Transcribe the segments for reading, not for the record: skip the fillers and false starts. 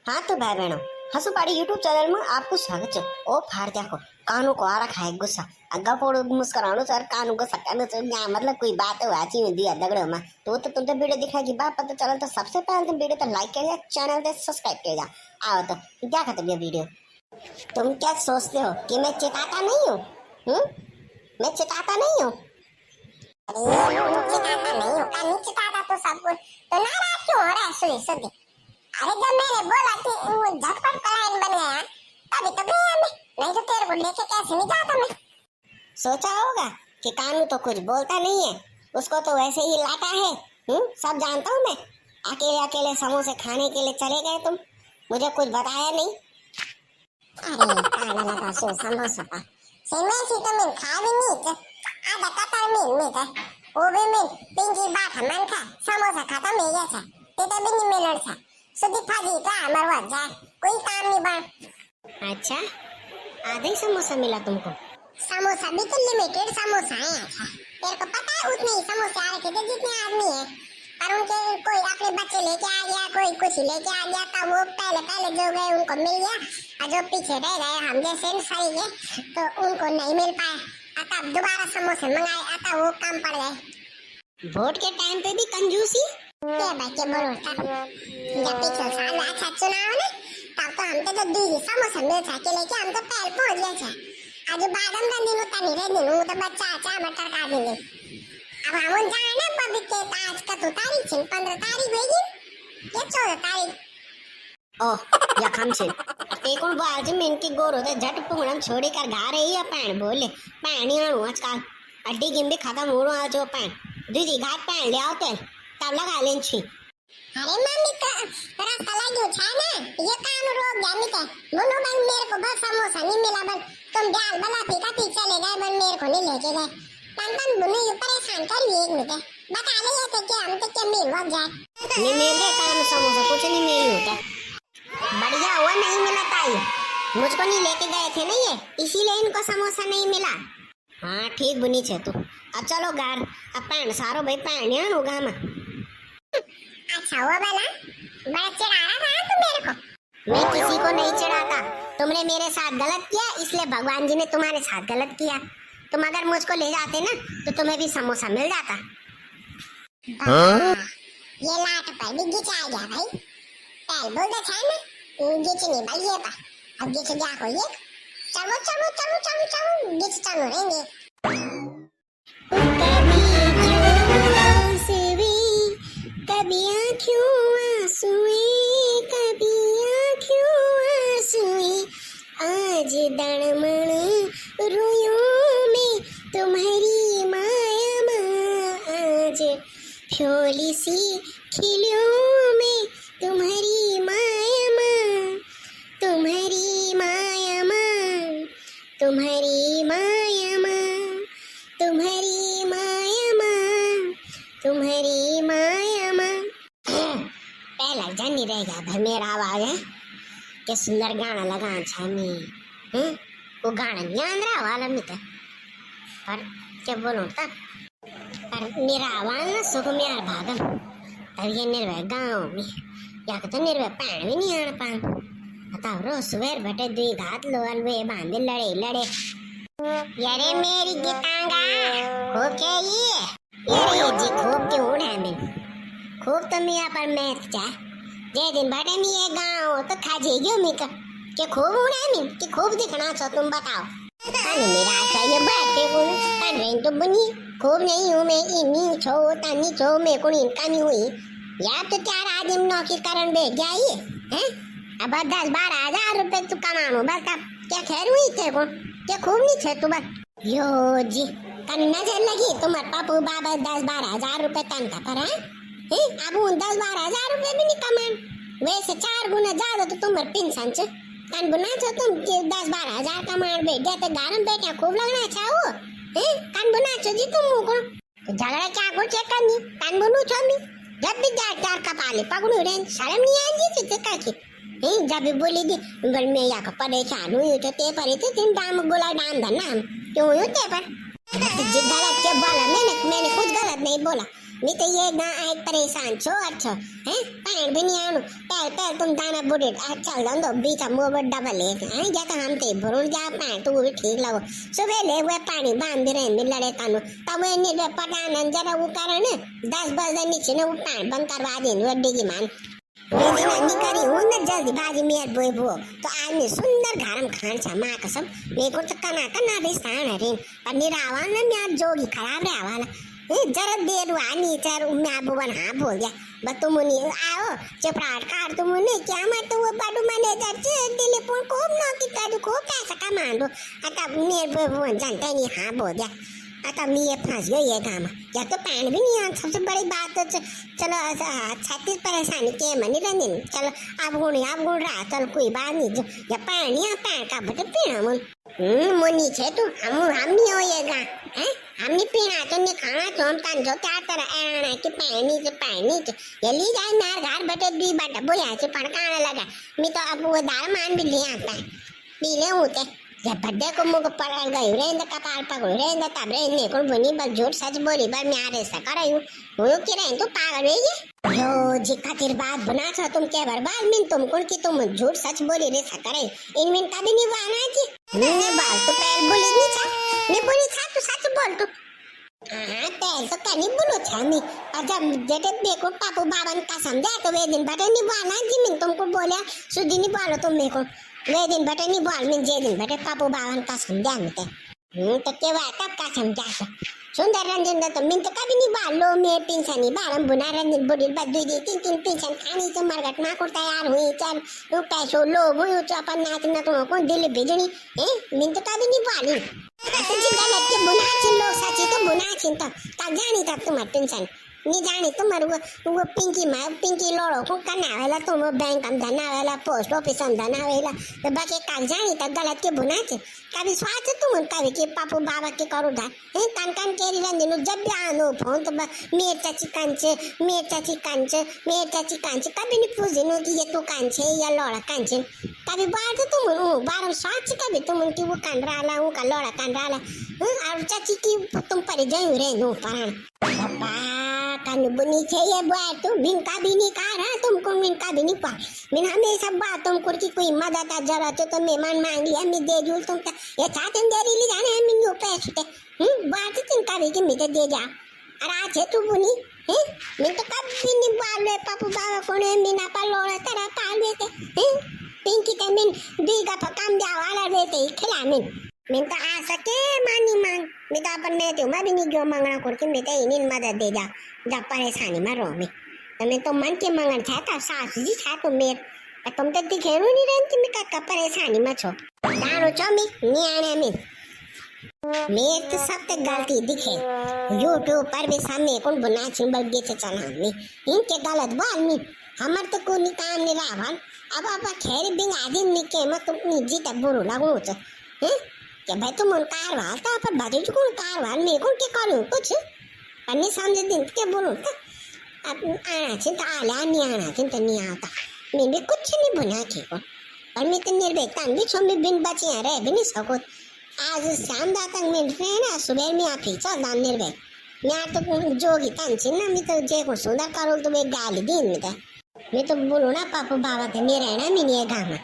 हाँ तो भाई बहनों, हंसुपाड़ी यूट्यूब चैनल में आपको स्वागत है। ओ फाड़ देखो कानू को आ रखा है गुस्सा। अग्गा पोड़ो मुस्कुरानो सर कानू को सकानो सर यहाँ मतलब कोई बात है वाची में दिया दगड़ो में तो तुम तो वीडियो दिखाएगी बात पता चला तो सबसे पहले तुम वीडियो तो लाइक करिए, चैनल पे सब्सक्राइब करिए। आओ तो क्या खत्म ये वीडियो। तुम क्या सोचते हो कि मैं चिताता नहीं हूँ? मैं चिताता नहीं हूँ। अरे चिताता नहीं हूँ, कानू चिताता तो सब कुछ तो नाराज क्यों हो रहा है? सुनी सुनी। अरे जब मैंने बोला कि वो झटपट क्लाइंट बन गया तभी तो गया मैं, नहीं तो तेरे को लेके कैसे नहीं जाता मैं। सोचा होगा कि कानू तो कुछ बोलता नहीं है, उसको तो वैसे ही लाता है। सब जानता हूँ मैं। अकेले अकेले समोसे खाने के लिए चले गए तुम, मुझे कुछ बताया नहीं। अरे काला लगा सो समोसा का सेमे सी तो मैं खा भी नहीं थे, आधा कतर में था वो भी मैं पिंकी बात मन था समोसा खाता मैं गया था ते तो भी नहीं मिलर था सुधी फाजी का मरवा जा कोई काम नहीं बन। अच्छा आधा ही समोसा मिला तुमको? समोसा भी तो लिमिटेड समोसा है। अच्छा तेरे को पता है उतने ही समोसे आ रखे थे जितने आदमी है, और उनके कोई अपने बच्चे लेके आ गया, कोई कुछ लेके आ गया था, वो पहले पहले जो गए उनको मिल गया और जो पीछे रह गए हम जैसे सही गए तो उनको नहीं मिल पाए, अतः दोबारा समोसे मंगाए, अतः वो कम पड़ गए। वोट के टाइम पे भी कंजूसी क्या बच्चे बोलो था। जब पिछले साल अच्छा चुनाव ना तब तो हम तो दीदी समोसा मिल था के लेके हम तो पहले पहुंच गए थे। आज बादम का दिन होता नहीं रह दिन तो बच्चा अच्छा मटर का दिन अब हम जाए ना पब्लिक के आज का तो तारीख है 15 तारीख होगी या 14 तारीख। ओह या खम छे ते कोण बाज में इनकी गोर होते झट पुंगड़म छोड़ी कर घा रही है पैन बोले पैनी आणू आजकल अड्डी गिम भी खत्म हो रहा जो पैन दीदी घाट पैन ले आओ तब लगा लें छी। अरे मम्मी का रास्ता लगी है ना ये काम रोक गया मिटे बोलो बन मेरे को बस समोसा नहीं मिला बन तुम डाल बला पीका पी चले गए बन मेरे को नहीं लेके गए तन बुने ये परेशान कर लिए एक मिटे बता ले ये थे कि हम तो क्या मिल वक्त जाए नहीं मिल गए काम समोसा कुछ नहीं मिल होता बढ़िया हुआ नहीं मिला ताई मुझको नहीं लेके गए थे ना ये इसीलिए इनको समोसा नहीं मिला। हाँ ठीक बुनी छे तू अब चलो गार अब पैन सारो भाई पैन यार होगा मैं। अच्छा हुआ बना बड़ा चिढ़ा रहा था तुम मेरे को। मैं किसी को नहीं चिढ़ाता, तुमने मेरे साथ गलत किया इसलिए भगवान जी ने तुम्हारे साथ गलत किया। तुम अगर मुझको ले जाते ना तो तुम्हें भी समोसा मिल जाता। ये लाट पर भी गिच आ गया भाई पहले बोल दे था ना गिच नहीं भाई ये पा अब गिच गया को ये चलो चलो चलो चलो चलो गिच चलो रहेंगे। कभी आँखों आंसुए कभी आँखों आंसुए आज दड़मण रोयो में तुम्हारी माया माँ आज फ्योली सी खिलियों में तुम्हारी माया माँ तुम्हारी माया माँ तुम्हारी माया माँ तुम्हारी माया माँ तुम्हारी माया माँ। पहला जानी रहेगा भाई मेरा आवाज है क्या सुंदर गाना लगा छामी वो गाना नहीं आंद रहा वाला में था पर क्या बोलूं तब पर मेरा आवाज ना सुकुम्यार भागम तब ये निर्भय गाँव में या तो निर्भय पैण भी नहीं आना पान बताओ रोज सुबह बटे दुई घात लो अलवे बांधे लड़े लड़े यारे मेरी गीतांगा हो क्या ये जी खूब क्यों उड़े में खूब तो मिया पर मैथ जा जे दिन बड़े में ये गाँव तो खा जेगी मिका के खूब उड़े में कि खूब दिखना चाहो तुम बताओ। अरे मेरा आशा ये बातें बोल अरे तो बनी खूब नहीं हूँ मैं इन्हीं छो तनी छो मैं कोई इनका नहीं हुई या तो 4 आदमी नौकरी करन बैठ गया ये हैं अब 10-12 हज़ार रुपए तू कमानो बस अब क्या खैर हुई थे को क्या खूब नहीं थे तू बस यो जी तन नजर लगी तुम्हारे पापू बाबा 10-12 हज़ार रुपए तनखा पर है अब उन 10-12 हज़ार रुपए भी नहीं कमान वैसे 4 गुना ज्यादा तो तुम्हारे पेंशन से तन बुना तो तुम 10-12 हज़ार कमान बैठ गए तो गारम बैठा खूब लगना चाहो तन बुना छो जी तुम को तो झगड़ा क्या को चेक करनी तन बुनू छो मी जब भी 4 कपाले पकड़ू रे शर्म नहीं आई जी का की जब भी बोली दी बल में या का परेशान हुई तो ते पर थे तीन दाम गोला दाम धना क्यों हुई ते पर गलत क्या बोला मैंने कुछ गलत नहीं बोला मैं तो ये ना एक परेशान छो अच्छो हैं पैंट भी नहीं आनु पैर पैर तुम दाना बुढ़े चल दो तो बीचा मुंह पर डबल एक हैं या तो हम ते भरून जा पैंट तो भी ठीक लगो सुबह ले हुए पानी बांध रहे मिल लड़े कानो तब वो नहीं पटान जरा वो कारण 10 नीचे ने वो पैंट बंद करवा देन वड्डी की मान मैं करी हूँ ना जल्दी बाजी मेर बोई बो तो आज मैं सुंदर घरम खान छा माँ कसम मेरे को तो कना रिश्तान है पर निरावा ना मैं जोगी खराब रहा वाला जरा देर हुआ नीचर मैं आप बन हाँ बोल गया बस तुम नहीं आओ चपराट काट तुम नहीं क्या मैं तो वो बाडू मैनेजर से दिल्ली पुर को ना कि कादू को पैसा कमा दो आता मेरे बोई जानता नहीं हाँ बोल गया आता मैं ये फंस गई है काम या तो पैंट भी नहीं आ सबसे बड़ी बात तो चलो 36 परेशानी के मनी रंजन चलो आप गुण रहा चल कोई बात नहीं जो या पैंट का बटे पीना मुनी छे तू हम नहीं होएगा हैं हम नहीं पीना तो नहीं खाना तो हम तान जो क्या तरह एना कि पैनी से ये ली जाए नार घर बटे दी बाटा बोया से पड़काने लगा मैं तो अब वो दाल मान भी ले आता है पी ले होते जब बड्डे को मुझे पकड़ गई रेंद कपाल पकड़ रेंद तब रेंद को बनी बस झूठ सच बोली पर मैं आ रहा कर रही हूँ वो कि रेंद तो पागल है यो जी खातिर बात बना था तुम क्या बर्बाद मिन तुमको कि तुम झूठ सच बोली रे सकरे इन मिन कभी नहीं वाना जी मैंने बाल तो पैर बोली नहीं था मैं बोली था तू सच बोल तू हाँ पैर तो कहीं बोलो था नहीं और जब जेटे देखो पापू बाबन का समझा तो वे दिन बटे नहीं वाना जी मिन तुमको बोला सुधी नहीं बोलो तुम मेरे को वे दिन बटे नहीं बोल मिन जे दिन बटे पापू बावन का समझा मिते तो के वा तब का समझा सुंदर रंजन तो मिन तो कभी नहीं बाल लो मैं पेंशन नहीं बालम बुना रंजन बुढ़ी बद्दू दी तीन पेंशन खानी तो मरगट ना को तैयार हुई चल वो पैसों लोग हुई तो अपन नाच ना तुमको दिल भेजनी हैं मिन तो कभी नहीं बाली तुझे गलत के बुना चिन लोग सच्ची तो बुना चिन तब जानी तब तुम्हारी पेंशन नहीं जानी तुम्हारे वो पिंकी लोड़ो को करना वाला तुम बैंक हम धना वाला पोस्ट ऑफिस हम धना वाला तो बाकी काग जानी तब गलत के बुना चे कभी स्वाद तुम कभी के पापू बाबा के करो धा कान केरी रंजन जब भी आनो फोन तो मेर चाची कांचे कभी नहीं पूछ नो कि ये तू कांचे या लोड़ा कांचे कभी बार तो तुम बारम स्वाद कभी तुम उनकी वो कान रहा हूँ का लोड़ा कान रहा और चाची की तुम पर जाऊँ रे नो पारण पापा कान बुनी छे ये बात तो बिन का भी नहीं कहा रहा तुमको बिन का भी नहीं पा बिन हमेशा बात तुमको की कोई मदद आ जरूरत है तो मेहमान मांग लिया मैं दे दूँ तुम ये चाहते हैं दे ली जाने हम इन पैसे बात तुम का भी कि मैं दे जा अरे आज है तू बुनी हैं मैं तो कभी नहीं बाल ले पापू बाबा को ने मीना पर लोड़ा तेरा काल देते हैं पिंकी के मिन दीगा काम जा वाला देते खिला मिन तो आ सके मानी मांग मैं तो अपन मैं तो मैं भी नहीं गयो मांगना करके मैं तो इन्हीं मदद दे जा जब परेशानी में रो मैं तो मन के मांगन था सास जी था तो मेरे तुम तो दिखे नहीं रहती मैं का परेशानी में छो दानो छो मैं आने मैं तो सब तक गलती दिखे यूट्यूब पर भी सामने कौन बना चिंबल गे चला मैं इनके गलत बाल में हमर तो कोई काम नहीं रहा अब खेरी बिंग आदि निके मत तुम निजी तक बुरो लगो हैं क्या भाई तुम उन कारवाल था पर बाजू जो कौन कारवाल मेरे को क्या करूँ कुछ अन्य समझे दिन क्या बोलूँ तो अब आना चिंता आला नहीं आना चिंता नहीं आता मैं भी कुछ नहीं बना के को पर मैं तो निर्भयता भी छो मैं बिन बचे रह भी नहीं सको आज शाम तक मैं ना सुबह में आप ही चल दान निर्भय मैं तो जोगी तंची ना मैं तो जे को सुंदर करो तो मैं गाली दिन में मैं तो बोलूँ ना पापू बाबा थे मेरे ना मिनी गाँव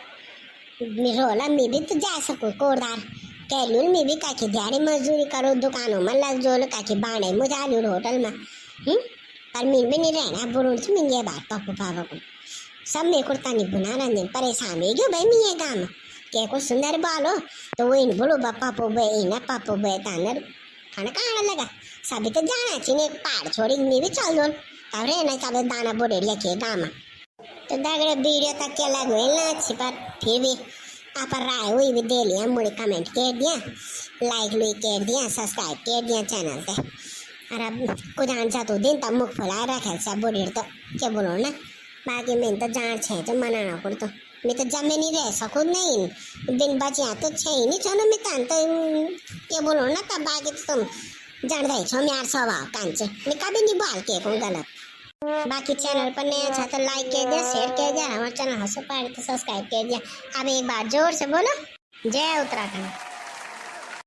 में रोला मैं भी तो जा सकूँ कोरदार कैलूल में भी काकी दिहाड़ी मजदूरी करो दुकानों में लग जो काकी बाड़े मुझालूर होटल में पर मैं भी नहीं रहना बुरुण से मिल बात पापू बाबा को सब मेरे को तानी बुना रंजन परेशान है क्यों भाई मैं गाँव में क्या कुछ सुंदर बालो तो वो इन बोलो पापू बे ना पापू बे तानर खाना कहाँ लगा सभी तो जाना चाहिए पहाड़ छोड़ी मैं भी चल दो तब रहना चाहे दाना बोडेरिया के गाँव में तो दगड़े वीडियो तक क्या लग ना अच्छी पर फिर भी आप राय हुई भी दे लिया मुझे कमेंट कर दिया लाइक लुई कर दिया सब्सक्राइब कर दिया चैनल पे और अब कुछ आंसा तो दिन तब मुख फुला रखे सब बोडेर तो क्या बोलो ना बाकी मैं तो जान छे तो मनाना पड़ तो मैं तो जब मैं नहीं रह सकूँ नहीं दिन बचे तो छे ही नहीं छो ना मैं कान तो क्या बोलो ना तब बाकी तो तुम जान रही छो मैं स्वभाव कान से मैं कभी नहीं बाल के को गलत बाकी चैनल पर नया अच्छा तो लाइक कर दिया शेयर कर दिया हमारे चैनल हंसो पाड़ी तो सब्सक्राइब कर दिया अब एक बार जोर से बोलो जय उत्तराखंड।